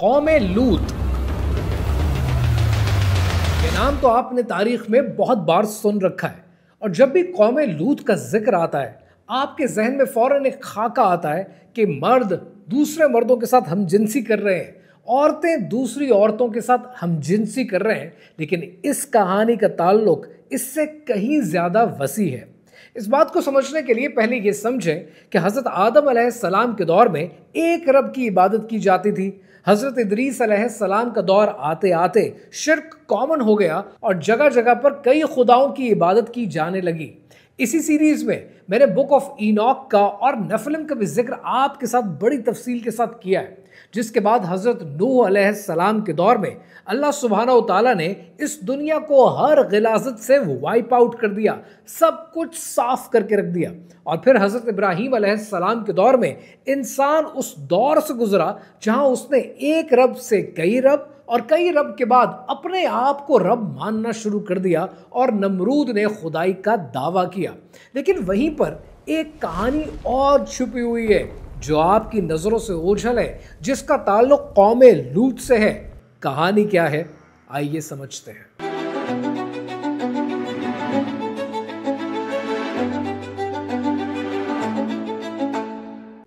कौमे लूत, ये नाम तो आपने तारीख में बहुत बार सुन रखा है। और जब भी कौमे लूत का जिक्र आता है आपके जहन में फौरन एक खाका आता है कि मर्द दूसरे मर्दों के साथ हमजिनसी कर रहे हैं, औरतें दूसरी औरतों के साथ हमजिनसी कर रहे हैं। लेकिन इस कहानी का ताल्लुक इससे कहीं ज्यादा वसी है। इस बात को समझने के लिए पहले ये समझें कि हजरत आदम अलैहिस्सलाम के दौर में एक रब की इबादत की जाती थी। हजरत इदरीस अलैहिस्सलाम का दौर आते आते शिर्क कॉमन हो गया और जगह जगह पर कई खुदाओं की इबादत की जाने लगी। इसी सीरीज में मैंने बुक ऑफ इनॉक का और नेफिलिम का भी जिक्र आपके साथ बड़ी तफसील के साथ किया है, जिसके बाद हजरत नूह अलैहिस्सलाम के दौर में अल्लाह सुब्हानहू तआला ने इस दुनिया को हर गिलाजत से वाइप आउट कर दिया, सब कुछ साफ करके रख दिया। और फिर हजरत इब्राहीम अलैहिस्सलाम के दौर में इंसान उस दौर से गुजरा जहां उसने एक रब से कई रब और कई रब के बाद अपने आप को रब मानना शुरू कर दिया और नमरूद ने खुदाई का दावा किया। लेकिन वहीं पर एक कहानी और छुपी हुई है जो आपकी नजरों से ओझल है, जिसका ताल्लुक कौमे लूत से है। कहानी क्या है, आइए समझते हैं।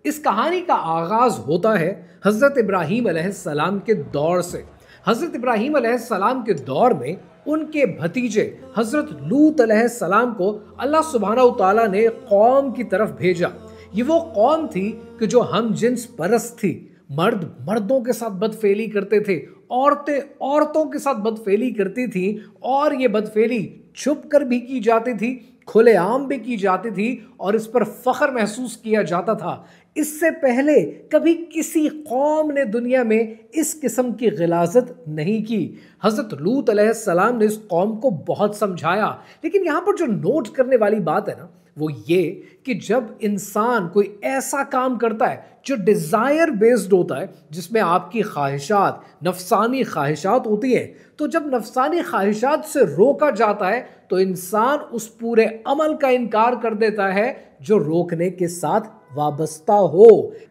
इस कहानी का आगाज होता है हजरत इब्राहीम अलैहिस्सलाम के दौर से। हजरत इब्राहीम अलैहिस्सलाम के दौर में उनके भतीजे हजरत लूत अलैहिस्सलाम को अल्लाह सुब्हानहू तआला ने कौम की तरफ भेजा। ये वो कौम थी कि जो हम जिन्स परस्त थी। मर्द मर्दों के साथ बदफेली करते थे, औरतें औरतों के साथ बदफेली करती थी, और ये बदफेली छुप कर भी की जाती थी, खुलेआम भी की जाती थी और इस पर फख्र महसूस किया जाता था। इससे पहले कभी किसी कौम ने दुनिया में इस किस्म की गिलाजत नहीं की। हजरत लूत अलैहिस्सलाम ने इस कौम को बहुत समझाया। लेकिन यहाँ पर जो नोट करने वाली बात है ना, वो ये कि जब इंसान कोई ऐसा काम करता है जो डिज़ायर बेस्ड होता है, जिसमें आपकी ख्वाहिशात नफसानी ख्वाहिशात होती हैं, तो जब नफसानी ख्वाहिशात से रोका जाता है तो इंसान उस पूरे अमल का इनकार कर देता है जो रोकने के साथ वाबस्ता हो।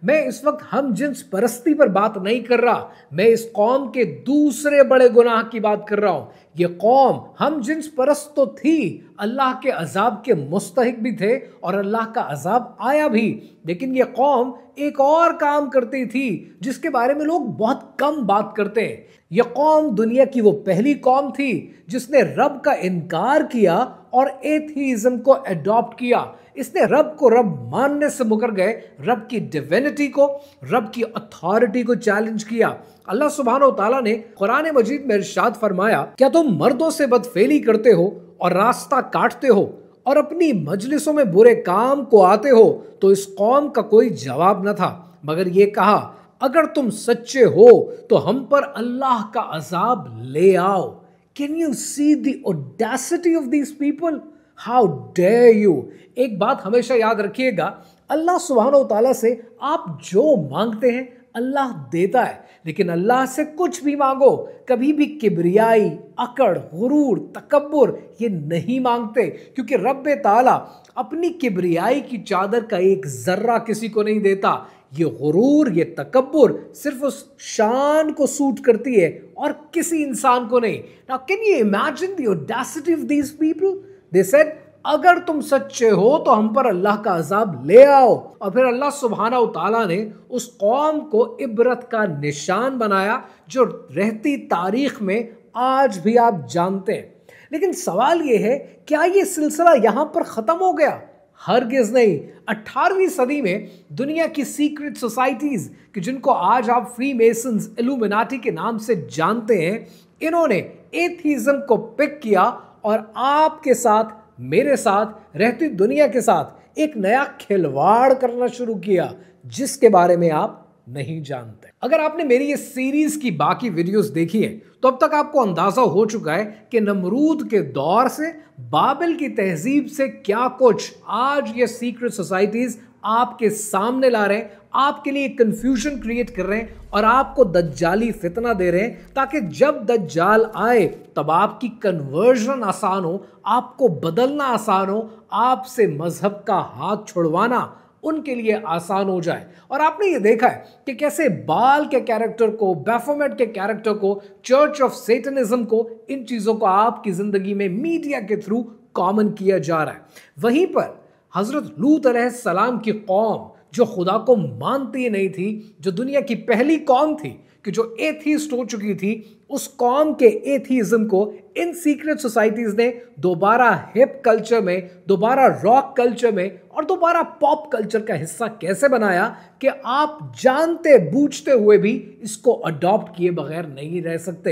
मैं इस वक्त हम जिन्स परस्ती पर बात नहीं कर रहा, मैं इस कौम के दूसरे बड़े गुनाह की बात कर रहा हूं। ये कौम हम जिन्स परस्त तो थी, अल्लाह के अजाब के मुस्तहिक भी थे और अल्लाह का अजाब आया भी। लेकिन ये कौम एक और काम करती थी जिसके बारे में लोग बहुत कम बात करते हैं। यह कौम दुनिया की वो पहली कौम थी जिसने रब का इनकार किया और एथीइज्म को अडॉप्ट किया। इसने रब को रब मानने से मुकर गए, रब की डिविनिटी को, रब की अथॉरिटी को चैलेंज किया। अल्लाह सुब्हानहू तआला ने कुरान मजीद में इरशाद फरमाया, क्या तुम मर्दों से बदफेली करते हो और रास्ता काटते हो और अपनी मजलिसों में बुरे काम को आते हो? तो इस कौम का कोई जवाब न था मगर ये कहा, अगर तुम सच्चे हो तो हम पर अल्लाह का अजाब ले आओ। Can you see the audacity of these people? How dare you. एक बात हमेशा याद रखिएगा, अल्लाह सुब्हानहू तआला से आप जो मांगते हैं अल्लाह देता है, लेकिन अल्लाह से कुछ भी मांगो कभी भी किब्रियाई, अकड़, गुरूर, तकब्बुर ये नहीं मांगते, क्योंकि रब्बे ताला अपनी किब्रियाई की चादर का एक जर्रा किसी को नहीं देता। ये गुरूर, ये तकब्बुर सिर्फ उस शान को सूट करती है और किसी इंसान को नहीं। Now can you imagine the audacity of these people? They said, अगर तुम सच्चे हो तो हम पर अल्लाह का अजाब ले आओ। और फिर अल्लाह सुब्हानहू तआला ने उस कौम को इबरत का निशान बनाया जो रहती तारीख में आज भी आप जानते हैं। लेकिन सवाल यह है, क्या ये सिलसिला यहां पर खत्म हो गया? हरगिज नहीं। 18वीं सदी में दुनिया की सीक्रेट सोसाइटीज कि जिनको आज आप फ्री मेसन्स, इल्यूमिनाटी के नाम से जानते हैं, इन्होंने एथीइज्म को पिक किया और आपके साथ, मेरे साथ, रहती दुनिया के साथ एक नया खिलवाड़ करना शुरू किया जिसके बारे में आप नहीं जानते। अगर आपने मेरी ये सीरीज की बाकी वीडियोस देखी है तो अब तक आपको अंदाजा हो चुका है कि नमरूद के दौर से बाबिल की तहजीब से क्या कुछ आज ये सीक्रेट सोसाइटीज आपके सामने ला रहे हैं, आपके लिए कंफ्यूजन क्रिएट कर रहे हैं और आपको दज्जाली फितना दे रहे हैं, ताकि जब दज्जाल आए तब आपकी कन्वर्जन आसान हो, आपको बदलना आसान हो, आपसे मजहब का हाथ छुड़वाना उनके लिए आसान हो जाए। और आपने ये देखा है कि कैसे बाल के कैरेक्टर को, बैफोमेट के कैरेक्टर को, चर्च ऑफ सेटनिज्म को, इन चीजों को आपकी जिंदगी में मीडिया के थ्रू कॉमन किया जा रहा है। वहीं पर हजरत लूत अलैहिस्सलाम की कौम जो खुदा को मानती ही नहीं थी, जो दुनिया की पहली कौम थी कि जो एथीस्ट हो चुकी थी, उस कौम के एथीज्म को इन सीक्रेट सोसाइटीज ने दोबारा हिप कल्चर में, दोबारा रॉक कल्चर में और दोबारा पॉप कल्चर का हिस्सा कैसे बनाया कि आप जानते बूझते हुए भी इसको अडॉप्ट किए बगैर नहीं रह सकते।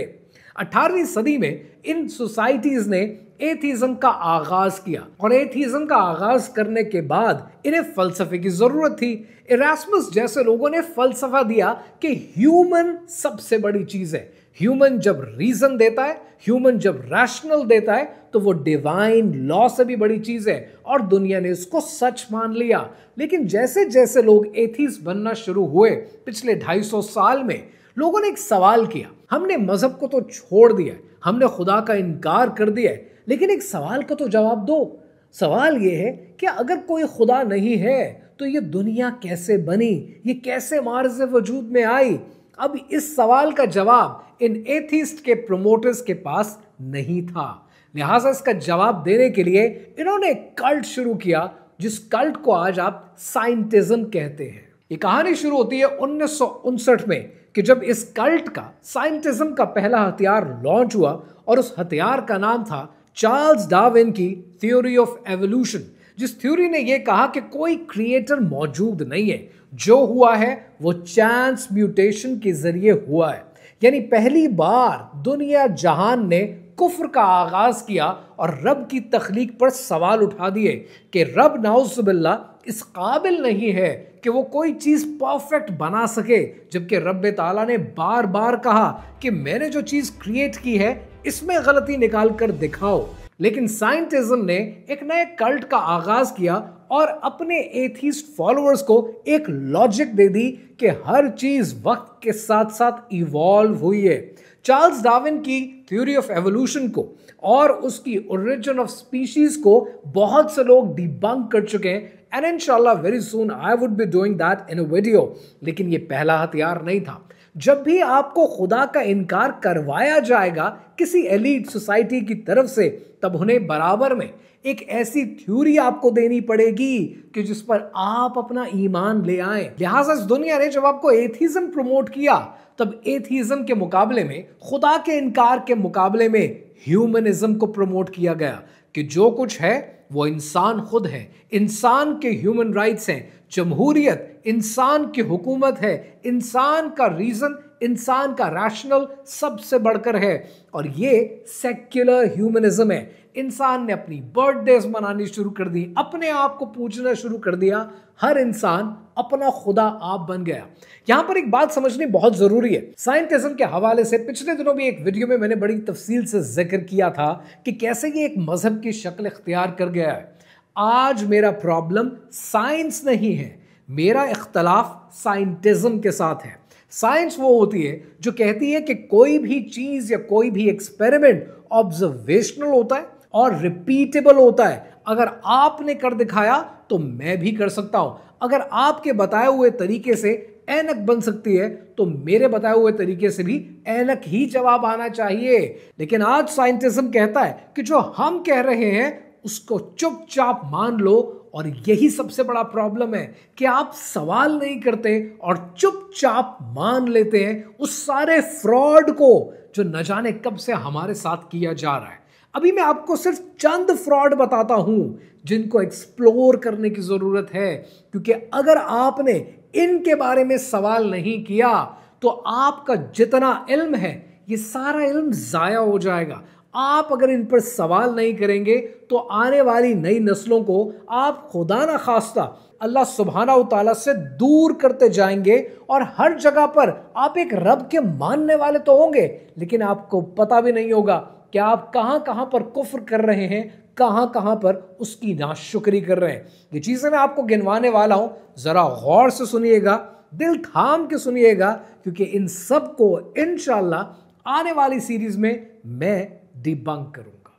18वीं सदी में इन सोसाइटीज ने एथीज्म का आगाज किया और एथीज्म का आगाज करने के बाद इन्हें फलसफे की जरूरत थी। इरास्मस जैसे लोगों ने फलसफा दिया कि ह्यूमन सबसे बड़ी चीज है। ह्यूमन जब रीजन देता है, ह्यूमन जब रैशनल देता है, तो वो डिवाइन लॉ से भी बड़ी चीज है और दुनिया ने इसको सच मान लिया। लेकिन जैसे जैसे लोग एथीस्ट बनना शुरू हुए पिछले 250 साल में, लोगों ने एक सवाल किया, हमने मजहब को तो छोड़ दिया, हमने खुदा का इनकार कर दिया है, लेकिन एक सवाल का तो जवाब दो। सवाल ये है कि अगर कोई खुदा नहीं है तो ये दुनिया कैसे बनी, ये कैसे मार्ज़ वजूद में आई? अब इस सवाल का जवाब इन एथीस्ट के प्रमोटर्स के पास नहीं था। लिहाजा इसका जवाब देने के लिए इन्होंने एक कल्ट शुरू किया, जिस कल्ट को आज आप साइंटिज्म कहते हैं। ये कहानी शुरू होती है 1959 में कि जब इस कल्ट का, साइंटिज्म का पहला हथियार लॉन्च हुआ और उस हथियार का नाम था चार्ल्स डार्विन की थ्योरी ऑफ एवोल्यूशन, जिस थ्योरी ने यह कहा कि कोई क्रिएटर मौजूद नहीं है, जो हुआ है वो चांस म्यूटेशन के जरिए हुआ है। यानी पहली बार दुनिया जहान ने कुफ्र का आगाज किया और रब की तख्लीक पर सवाल उठा दिए कि रब नाउज़ुबिल्लाह इस काबिल नहीं है कि वो कोई चीज परफेक्ट बना सके, जबकि रब ताला ने बार बार कहा कि मैंने जो चीज क्रिएट की है इसमें गलती निकाल कर दिखाओ। लेकिन साइंटिज्म ने एक नए कल्ट का आगाज किया और अपने एथीस्ट फॉलोअर्स को एक लॉजिक दे दी कि हर चीज वक्त के साथ साथ इवॉल्व हुई है। चार्ल्स डार्विन की थ्योरी ऑफ एवोल्यूशन को और उसकी ओरिजिन ऑफ स्पीशीज को बहुत से लोग डिबंक कर चुके हैं, एंड इंशाल्लाह very soon I would be doing that in a video. लेकिन ये पहला हथियार नहीं था। जब भी आपको खुदा का इनकार करवाया जाएगा किसी एलीट सोसाइटी की तरफ से, तब उन्हें बराबर में एक ऐसी थ्योरी आपको देनी पड़ेगी कि जिस पर आप अपना ईमान ले आए। लिहाजा इस दुनिया ने जब आपको एथीज्म प्रमोट किया, तब एथीज्म के मुकाबले में, खुदा के इनकार के मुकाबले में ह्यूमनिज्म को प्रमोट किया गया कि जो कुछ है वो इंसान खुद है, इंसान के ह्यूमन राइट्स हैं, जमहूरियत इंसान की हुकूमत है, इंसान का रीजन, इंसान का रैशनल सबसे बढ़कर है। और ये सेक्युलर ह्यूमनिज्म है। इंसान ने अपनी बर्थडेज मनानी शुरू कर दी, अपने आप को पूजना शुरू कर दिया, हर इंसान अपना खुदा आप बन गया। यहां पर एक बात समझनी बहुत जरूरी है। साइंटिज्म के हवाले से पिछले दिनों भी एक वीडियो में मैंने बड़ी तफसील से जिक्र किया था कि कैसे ये एक मजहब की शक्ल इख्तियार कर गया है। आज मेरा प्रॉब्लम साइंस नहीं है, मेरा इख्तलाफ साइंटिज्म के साथ है। साइंस वो होती है जो कहती है कि कोई भी चीज या कोई भी एक्सपेरिमेंट ऑब्जर्वेशनल होता है और रिपीटेबल होता है। अगर आपने कर दिखाया तो मैं भी कर सकता हूं। अगर आपके बताए हुए तरीके से ऐनक बन सकती है तो मेरे बताए हुए तरीके से भी ऐनक ही जवाब आना चाहिए। लेकिन आज साइंटिज्म कहता है कि जो हम कह रहे हैं उसको चुपचाप मान लो, और यही सबसे बड़ा प्रॉब्लम है कि आप सवाल नहीं करते और चुपचाप मान लेते हैं उस सारे फ्रॉड को जो न जाने कब से हमारे साथ किया जा रहा है। अभी मैं आपको सिर्फ चंद फ्रॉड बताता हूं जिनको एक्सप्लोर करने की जरूरत है, क्योंकि अगर आपने इनके बारे में सवाल नहीं किया तो आपका जितना इल्म है ये सारा इल्म जाया हो जाएगा। आप अगर इन पर सवाल नहीं करेंगे तो आने वाली नई नस्लों को आप खुदा ना खास्ता अल्लाह सुब्हाना व तआला से दूर करते जाएंगे, और हर जगह पर आप एक रब के मानने वाले तो होंगे, लेकिन आपको पता भी नहीं होगा कि आप कहां कहां पर कुफ्र कर रहे हैं, कहां कहां पर उसकी नाशुक्री कर रहे हैं। ये चीजें मैं आपको गिनवाने वाला हूं, जरा गौर से सुनिएगा, दिल थाम के सुनिएगा, क्योंकि इन सब को इंशाअल्लाह आने वाली सीरीज में मैं डिबंक करूंगा।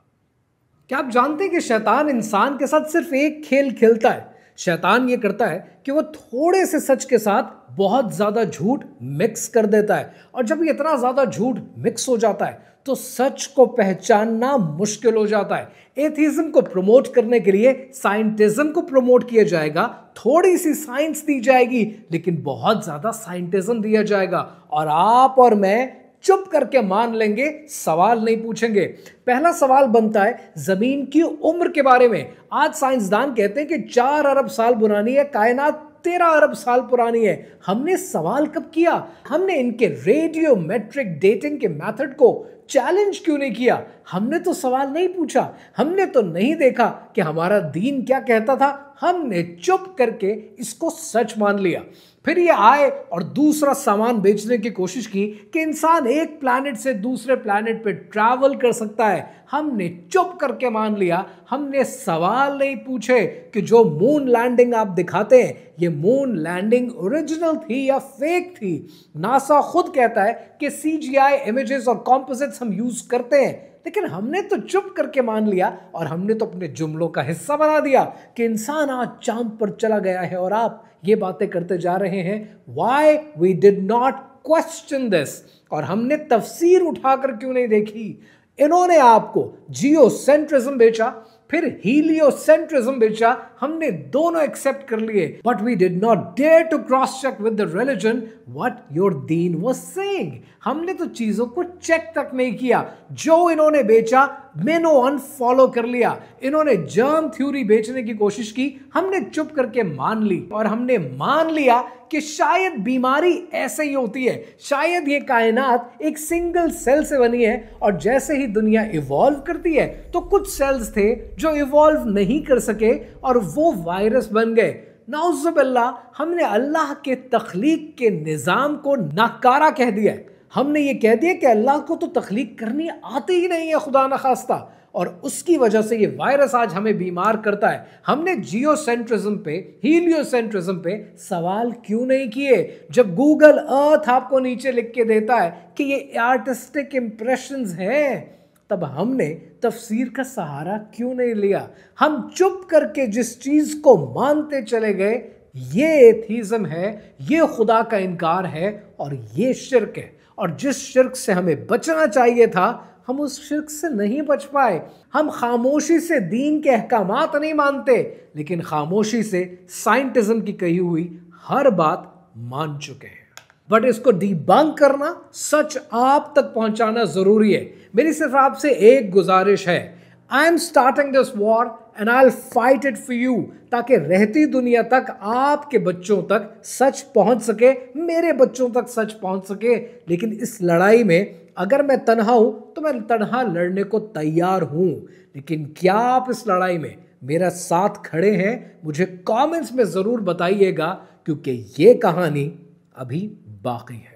क्या आप जानते हैं कि शैतान इंसान के साथ सिर्फ एक खेल खेलता है शैतान ये करता है कि वो थोड़े से सच के साथ बहुत ज्यादा झूठ मिक्स कर देता है, और जब इतना ज्यादा झूठ मिक्स हो जाता है तो सच को पहचानना मुश्किल हो जाता है। एथीज्म को प्रमोट करने के लिए साइंटिज्म को प्रमोट किया जाएगा, थोड़ी सी साइंस दी जाएगी लेकिन बहुत ज्यादा साइंटिज्म दिया जाएगा, और आप और मैं चुप करके मान लेंगे, सवाल नहीं पूछेंगे। पहला सवाल बनता है जमीन की उम्र के बारे में। आज साइंसदान कहते हैं कि 4 अरब साल पुरानी है कायनात, 13 अरब साल पुरानी है। हमने सवाल कब किया? हमने इनके रेडियोमेट्रिक डेटिंग के मेथड को चैलेंज क्यों नहीं किया? हमने तो सवाल नहीं पूछा, हमने तो नहीं देखा कि हमारा दीन क्या कहता था, हमने चुप करके इसको सच मान लिया। फिर ये आए और दूसरा सामान बेचने की कोशिश की कि इंसान एक प्लैनेट से दूसरे प्लैनेट पे ट्रैवल कर सकता है। हमने चुप करके मान लिया, हमने सवाल नहीं पूछे कि जो मून लैंडिंग आप दिखाते हैं ये मून लैंडिंग ओरिजिनल थी या फेक थी। नासा खुद कहता है कि सीजीआई इमेजेस और कॉम्पोजिट्स हम यूज करते हैं, लेकिन हमने तो चुप करके मान लिया और हमने तो अपने जुमलों का हिस्सा बना दिया कि इंसान आज चांद पर चला गया है और आप ये बातें करते जा रहे हैं। Why we did not question this? और हमने तफसीर उठाकर क्यों नहीं देखी? इन्होंने आपको जियोसेंट्रिज्म बेचा, फिर हीलियोसेंट्रिज्म बेचा, हमने दोनों एक्सेप्ट कर लिए, but we did not dare to cross check with the religion what your दीन वाज सेइंग। हमने तो चीजों को चेक तक नहीं किया। जो इन्होंने बेचा मैंने अनफॉलो कर लिया। इन्होंने जर्म थ्योरी बेचने की कोशिश की, हमने चुप करके मान ली, और हमने मान लिया कि शायद बीमारी ऐसे ही होती है, शायद ये कायनात एक सिंगल सेल से बनी है, और जैसे ही दुनिया इवॉल्व करती है तो कुछ सेल्स थे जो इवॉल्व नहीं कर सके और वो वायरस बन गए। नाउज़ुबिल्लाह, हमने अल्लाह के तख्लीक के निज़ाम को नाकारा कह दिया है। हमने ये कह दिया कि अल्लाह को तो तख्लीक करनी आती ही नहीं है, खुदा न खास्ता, और उसकी वजह से ये वायरस आज हमें बीमार करता है। हमने जियोसेंट्रिज्म पे, हीलियोसेंट्रिज्म पे सवाल क्यों नहीं किए? जब गूगल अर्थ आपको नीचे लिख के देता है कि ये आर्टिस्टिक इंप्रेशंस हैं, तब हमने तफसीर का सहारा क्यों नहीं लिया? हम चुप करके जिस चीज को मानते चले गए, ये एथीज्म है, ये खुदा का इनकार है, और ये शिर्क है। और जिस शिर्क से हमें बचना चाहिए था, हम उस शिर्क से नहीं बच पाए। हम खामोशी से दीन के अहकामात नहीं मानते, लेकिन खामोशी से साइंटिज्म की कही हुई हर बात मान चुके हैं। बट इसको डिबंक करना, सच आप तक पहुंचाना जरूरी है। मेरी सिर्फ आपसे एक गुजारिश है, I am starting this war and I will fight it for you, ताकि रहती दुनिया तक आपके बच्चों तक सच पहुंच सके, मेरे बच्चों तक सच पहुंच सके। लेकिन इस लड़ाई में अगर मैं तन्हा हूं तो मैं तन्हा लड़ने को तैयार हूं, लेकिन क्या आप इस लड़ाई में मेरा साथ खड़े हैं? मुझे कमेंट्स में जरूर बताइएगा, क्योंकि ये कहानी अभी बाकी है।